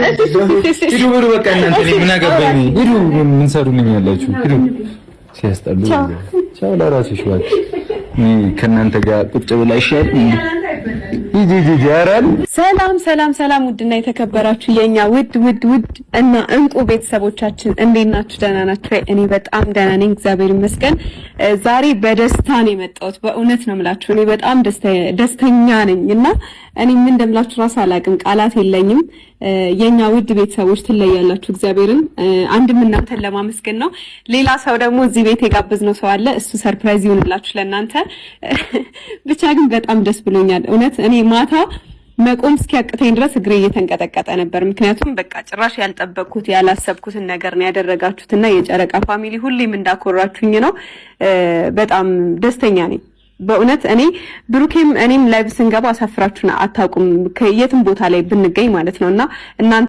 ሂዱ ብሩ በቃ እናንተ ምን አገባኝ ሂዱ ምን ሰሩልኝ ያላችሁ ሂዱ ሲያስጠሉ ቻው ለራስሽ ዋት ከእናንተ ጋር ቁጭ ብላ ይሻል ይጂጂራል ሰላም ውድና የተከበራችሁ የኛ ውድ እና እንቁ ቤተሰቦቻችን እንዴት ናችሁ? ደህና ናችሁ? እኔ በጣም ደህና ነኝ፣ እግዚአብሔር ይመስገን። ዛሬ በደስታ ነው የመጣሁት። በእውነት ነው የምላችሁ፣ እኔ በጣም ደስተኛ ነኝና እኔ ምን እንደምላችሁ ራሱ አላውቅም፣ ቃላት የለኝም። የኛ ውድ ቤተሰቦች ትለያላችሁ። እግዚአብሔርን አንድም እናንተን ለማመስገን ነው። ሌላ ሰው ደግሞ እዚህ ቤት የጋበዝነው ሰው አለ። እሱ ሰርፕራይዝ ይሁንላችሁ ለእናንተ። ብቻ ግን በጣም ደስ ብሎኛል እውነት። እኔ ማታ መቆም እስኪያቅተኝ ድረስ እግሬ እየተንቀጠቀጠ ነበር። ምክንያቱም በቃ ጭራሽ ያልጠበቅኩት ያላሰብኩትን ነገር ነው ያደረጋችሁትና የጨረቃ ፋሚሊ ሁሌም እንዳኮራችሁኝ ነው። በጣም ደስተኛ ነኝ በእውነት። እኔ ብሩኬም እኔም ላይቭ ስንገባ አሳፍራችሁና አታውቁም፣ ከየትም ቦታ ላይ ብንገኝ ማለት ነውና እናንተ